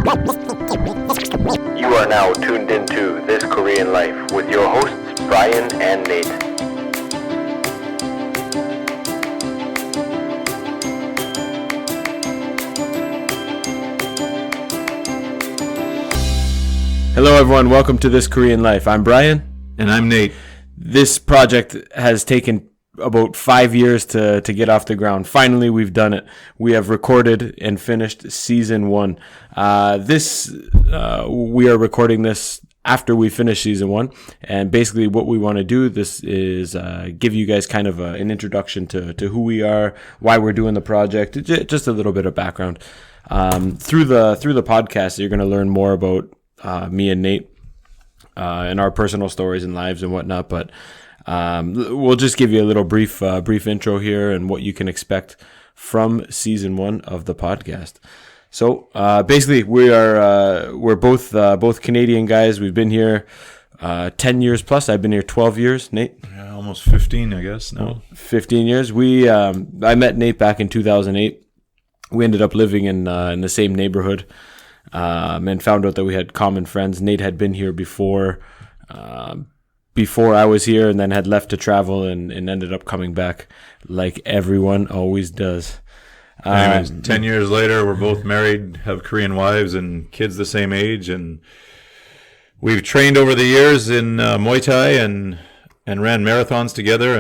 You are now tuned into This Korean Life with your hosts, Brian and Nate. Hello everyone, welcome to This Korean Life. I'm Brian. And I'm Nate. This project has taken about 5 years to get off the ground. Finally, we've done it. We have recorded and finished season 1. We are recording this after we finish season 1. And basically what we want to do, this is give you guys kind of an introduction to who we are, why we're doing the project, just a little bit of background. Through the podcast, you're going to learn more about me and Nate and our personal stories and lives and whatnot, but we'll just give you a little brief intro here and what you can expect from season 1 of the podcast. So basically, we're both Canadian guys. We've been here 10 years plus. I've been here 12 years. Nate, Almost 15, I guess. No, 15 years. I met Nate back in 2008. We ended up living in the same neighborhood. And found out that we had common friends. Nate had been here before I was here, and then had left to travel and ended up coming back like everyone always does. Anyways, 10 years later, we're both married, have Korean wives and kids the same age, and we've trained over the years in Muay Thai and ran marathons together,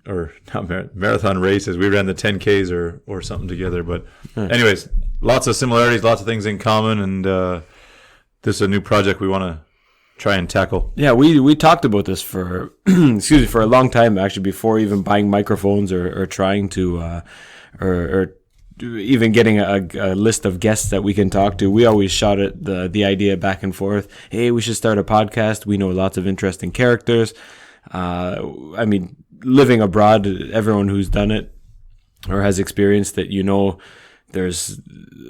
or not marathon races. We ran the 10Ks or something together. But anyways, lots of similarities, lots of things in common, and this is a new project we want to try and tackle. Yeah, we talked about this for for a long time, actually, before even buying microphones or trying to or even getting a list of guests that we can talk to. We always shot at the idea back and forth. Hey, we should start a podcast. We know lots of interesting characters. I mean, living abroad, everyone who's done it or has experienced it, there's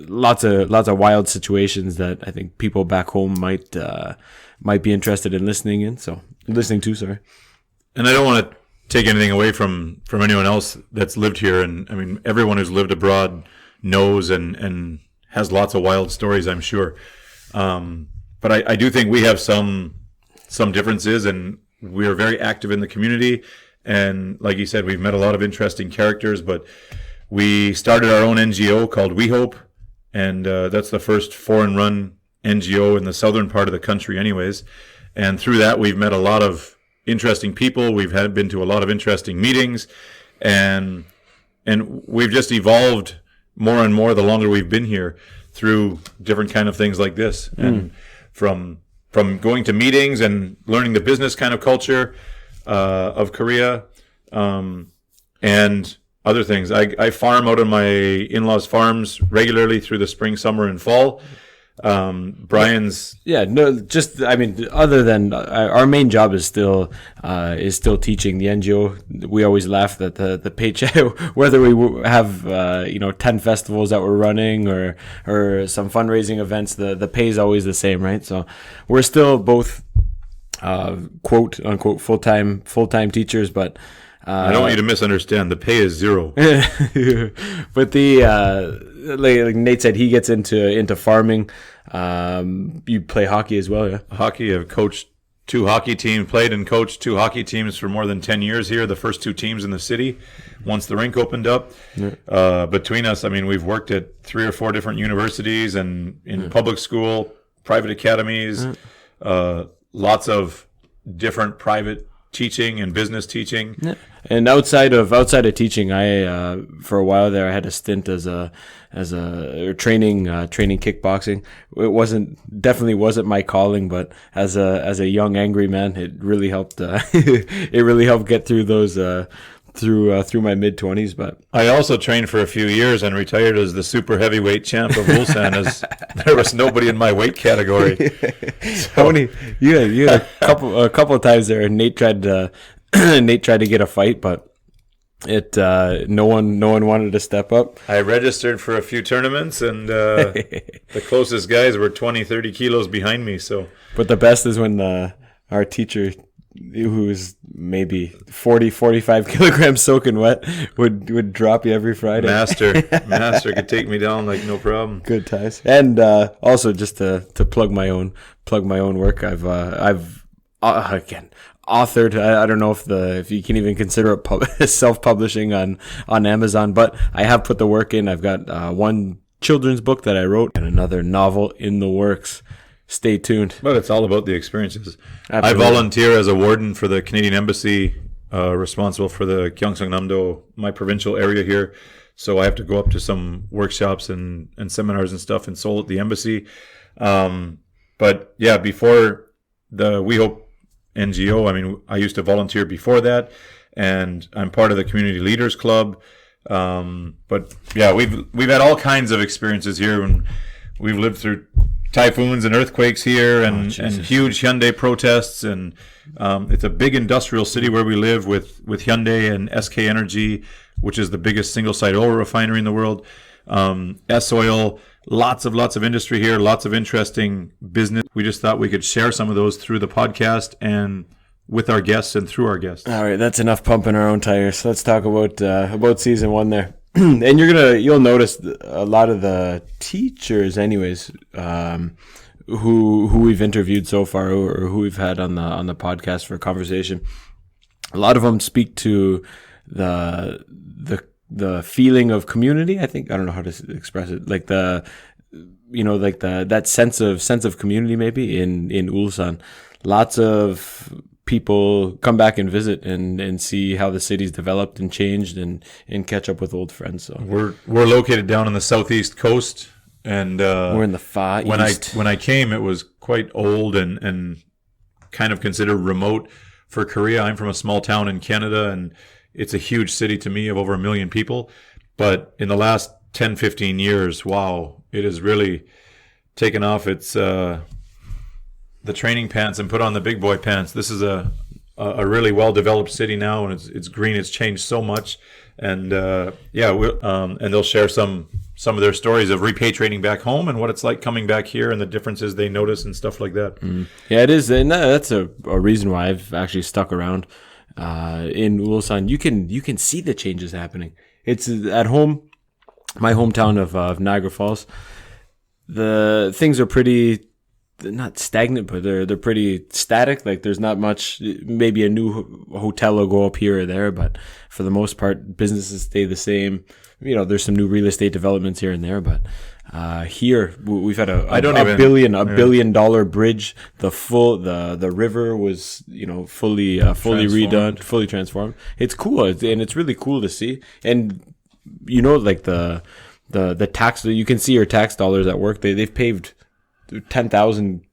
lots of wild situations that I think people back home might be interested in listening to. Sorry. And I don't want to take anything away from anyone else that's lived here. And I mean, everyone who's lived abroad knows and has lots of wild stories, I'm sure. But I do think we have some differences, and we're very active in the community. And like you said, we've met a lot of interesting characters, but we started our own NGO called We Hope, and that's the first foreign-run NGO in the southern part of the country anyways. And through that, we've met a lot of interesting people. We've been to a lot of interesting meetings, and we've just evolved more and more the longer we've been here through different kind of things like this. And from going to meetings and learning the business kind of culture of Korea, and other things. I farm out on my in-laws' farms regularly through the spring, summer, and fall. Brian's other than our main job is still teaching the NGO. We always laugh that the paycheck, whether we have 10 festivals that we're running or some fundraising events, the pay is always the same, right? So we're still both quote unquote full-time teachers, but I don't want you to misunderstand. The pay is zero. But like Nate said, he gets into farming. You play hockey as well, yeah? Hockey. I've coached 2 hockey teams, played and coached 2 hockey teams for more than 10 years here. The first 2 teams in the city, once the rink opened up. Yeah. Between us, I mean, we've worked at 3 or 4 different universities and in public school, private academies, lots of different private teaching and business teaching. Yeah. And outside of teaching, I for a while there I had a stint as a training kickboxing. It definitely wasn't my calling, but as a young angry man, it really helped. It really helped get through those through my mid-20s. But I also trained for a few years and retired as the super heavyweight champ of Ulsan, as there was nobody in my weight category. So. How many? You had a couple of times there. Nate tried to get a fight, but no one wanted to step up. I registered for a few tournaments, and the closest guys were 20, 30 kilos behind me. So, but the best is when our teacher who's maybe 40, 45 kilograms soaking wet would drop you every Friday. Master could take me down like no problem. Good ties. And also just to plug my own work, I've again authored. I don't know if you can even consider it self-publishing on Amazon, but I have put the work in. I've got one children's book that I wrote and another novel in the works. Stay tuned. But it's all about the experiences. Absolutely. I volunteer as a warden for the Canadian Embassy, responsible for the Gyeongsang-namdo, my provincial area here. So I have to go up to some workshops and seminars and stuff in Seoul at the embassy. But yeah, before the We Hope NGO, I mean, I used to volunteer before that, and I'm part of the Community Leaders Club. But yeah, we've had all kinds of experiences here, and we've lived through typhoons and earthquakes here, and huge Hyundai protests, and it's a big industrial city where we live with Hyundai and SK Energy, which is the biggest single-site oil refinery in the world. S-Oil, lots of industry here, lots of interesting business. We just thought we could share some of those through the podcast and with our guests and through our guests. All right, that's enough pumping our own tires. Let's talk about season one there. And you'll notice a lot of the teachers, anyways, who we've interviewed so far or who we've had on the podcast for a conversation. A lot of them speak to the feeling of community. I don't know how to express it. Like that sense of community maybe in Ulsan. Lots of people come back and visit and see how the city's developed and changed and catch up with old friends. So we're located down on the southeast coast, and we're in the far east. When I came, it was quite old and kind of considered remote for Korea. I'm from a small town in Canada, and it's a huge city to me of over 1 million people. But in the last 10, 15 years, wow, it has really taken off its the training pants and put on the big boy pants. This is a really well-developed city now, and it's green. It's changed so much, and and they'll share some of their stories of repatriating back home and what it's like coming back here and the differences they notice and stuff like that. Yeah, it is, and that's a reason why I've actually stuck around in Ulsan. You can see the changes happening. It's at home, my hometown of Niagara Falls. The things are pretty. They're not stagnant, but they're pretty static. Like there's not much. Maybe a new hotel will go up here or there, but for the most part, businesses stay the same. There's some new real estate developments here and there, but here we've had a billion dollar bridge. The river was fully redone, fully transformed. It's cool, and it's really cool to see. And like the tax, you can see your tax dollars at work. They've paved 10,000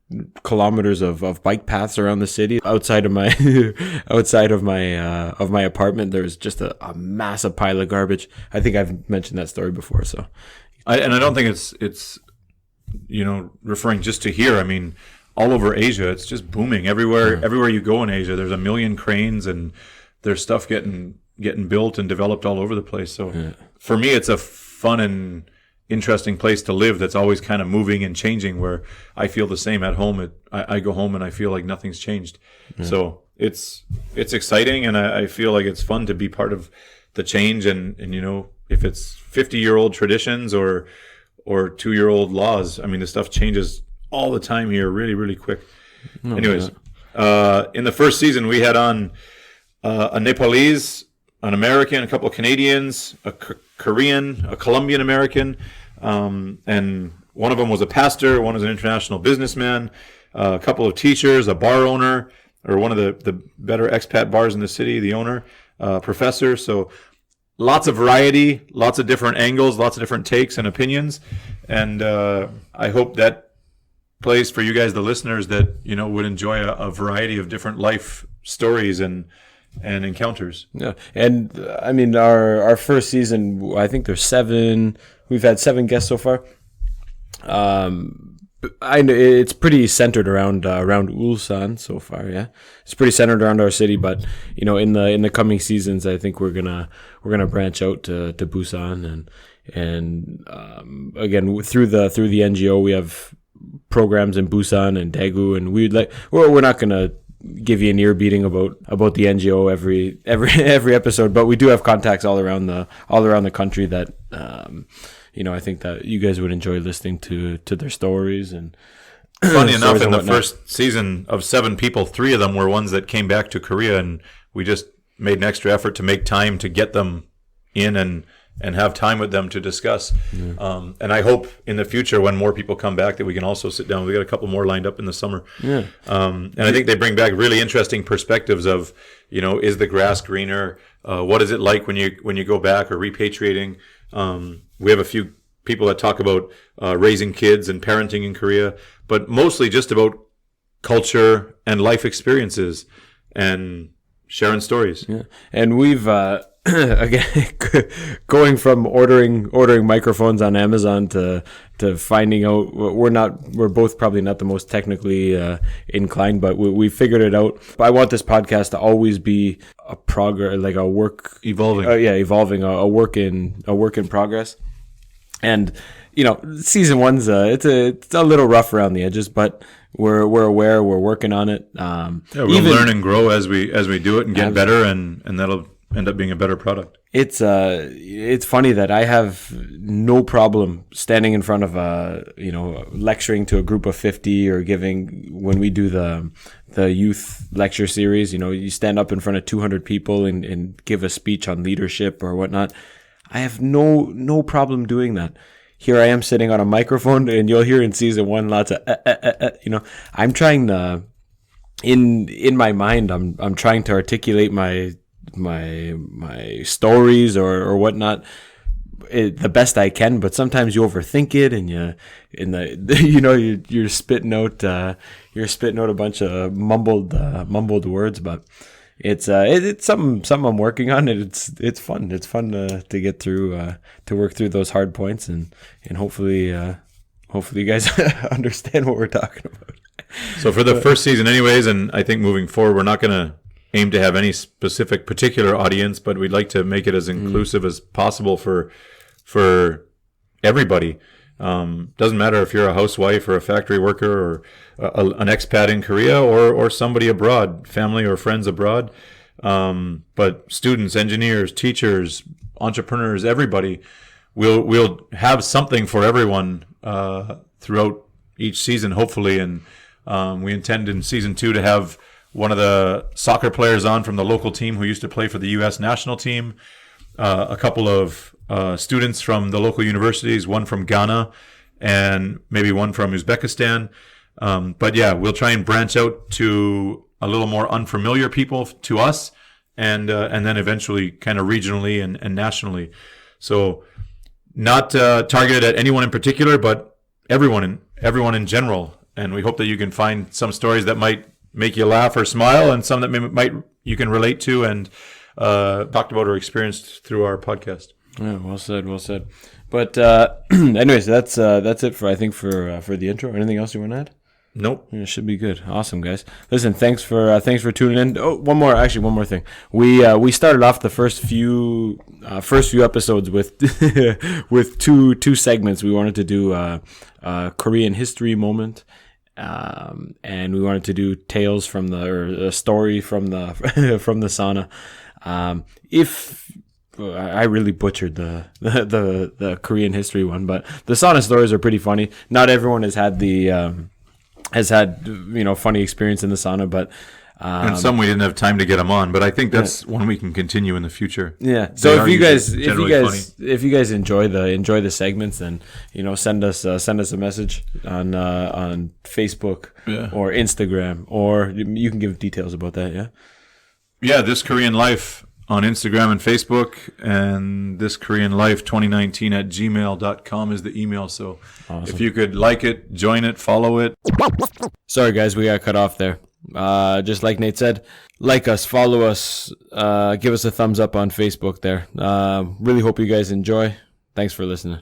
kilometers of bike paths around the city. Outside of my apartment, there's just a massive pile of garbage. I think I've mentioned that story before. So, I don't think it's referring just to here. I mean, all over Asia, it's just booming everywhere. Yeah. Everywhere you go in Asia, there's 1 million cranes, and there's stuff getting built and developed all over the place. So, for me, it's a fun and interesting place to live that's always kind of moving and changing, where I feel the same at home. I go home and I feel like nothing's changed. So it's exciting, and I feel like it's fun to be part of the change, and if it's 50-year-old traditions or 2-year-old laws, I mean, the stuff changes all the time here really, really quick. Anyways, in the first season we had on a Nepalese, an American, a couple of Canadians, a Korean, a Colombian American, and one of them was a pastor, one was an international businessman, a couple of teachers, a bar owner, or one of the better expat bars in the city, the owner, professor. So lots of variety, lots of different angles, lots of different takes and opinions. And I hope that plays for you guys, the listeners, that would enjoy a variety of different life stories and encounters. Yeah. And I mean, our first season, I think there's 7. We've had 7 guests so far. I know it's pretty centered around Ulsan so far. Yeah, it's pretty centered around our city. But in the coming seasons, I think we're gonna branch out to Busan and again through the NGO, we have programs in Busan and Daegu, and we're not gonna give you an ear beating about the NGO every episode, but we do have contacts all around the country that I think that you guys would enjoy listening to their stories. And funny enough, in the first season of 7 people, 3 of them were ones that came back to Korea, and we just made an extra effort to make time to get them in and have time with them to discuss. And I hope in the future, when more people come back, that we can also sit down. We got a couple more lined up in the summer. And I think they bring back really interesting perspectives of, is the grass greener? What is it like when you go back or repatriating? We have a few people that talk about raising kids and parenting in Korea, but mostly just about culture and life experiences and sharing stories. Yeah. And we've again going from ordering microphones on Amazon to finding out we're both probably not the most technically inclined, but we figured it out. But I want this podcast to always be a progress, like a work evolving. Evolving, a work in progress. And season 1's it's a little rough around the edges, but we're aware, we're working on it. We'll learn and grow as we do it and get better, and that'll end up being a better product. It's funny that I have no problem standing in front of lecturing to a group of 50 or giving, when we do the youth lecture series, you stand up in front of 200 people and give a speech on leadership or whatnot. I have no problem doing that. Here I am sitting on a microphone, and you'll hear in season 1 lots of I'm trying to in my mind I'm trying to articulate my stories or whatnot the best I can, but sometimes you overthink it, and you're spitting out a bunch of mumbled words, but it's something I'm working on, and it's fun to get through to work through those hard points, and hopefully you guys understand what we're talking about. So for the first season anyways, and I think moving forward, we're not going to aim to have any specific particular audience, but we'd like to make it as inclusive as possible for everybody. Doesn't matter if you're a housewife or a factory worker or an expat in Korea or somebody abroad, family or friends abroad. But students, engineers, teachers, entrepreneurs, everybody, we'll have something for everyone throughout each season, hopefully. And we intend in season 2 to have one of the soccer players on from the local team who used to play for the U.S. national team, a couple of students from the local universities, one from Ghana, and maybe one from Uzbekistan. But yeah, we'll try and branch out to a little more unfamiliar people to us, and then eventually kind of regionally and nationally. So not targeted at anyone in particular, but everyone in general. And we hope that you can find some stories that might make you laugh or smile, and some that might you can relate to and talked about or experienced through our podcast. Yeah, well said. But anyways, that's it for the intro. Anything else you want to add? Nope. Yeah, it should be good. Awesome, guys. Listen, thanks for tuning in. Oh, one more thing. We started off the first few episodes with with two segments. We wanted to do a Korean history moment, and we wanted to do tales from a story from the from the sauna. If I really butchered the Korean history one, but the sauna stories are pretty funny. Not everyone has had funny experience in the sauna, but and some we didn't have time to get them on, but I think that's one we can continue in the future. Yeah. So if you guys enjoy the segments, then send us a message on Facebook or Instagram, or you can give details about that. Yeah. Yeah, This Korean Life on Instagram and Facebook, and This Korean Life 2019 at gmail.com is the email. So If you could like it, join it, follow it. Sorry guys, we got cut off there. Just like Nate said, like us, follow us, give us a thumbs up on Facebook there. Really hope you guys enjoy. Thanks for listening.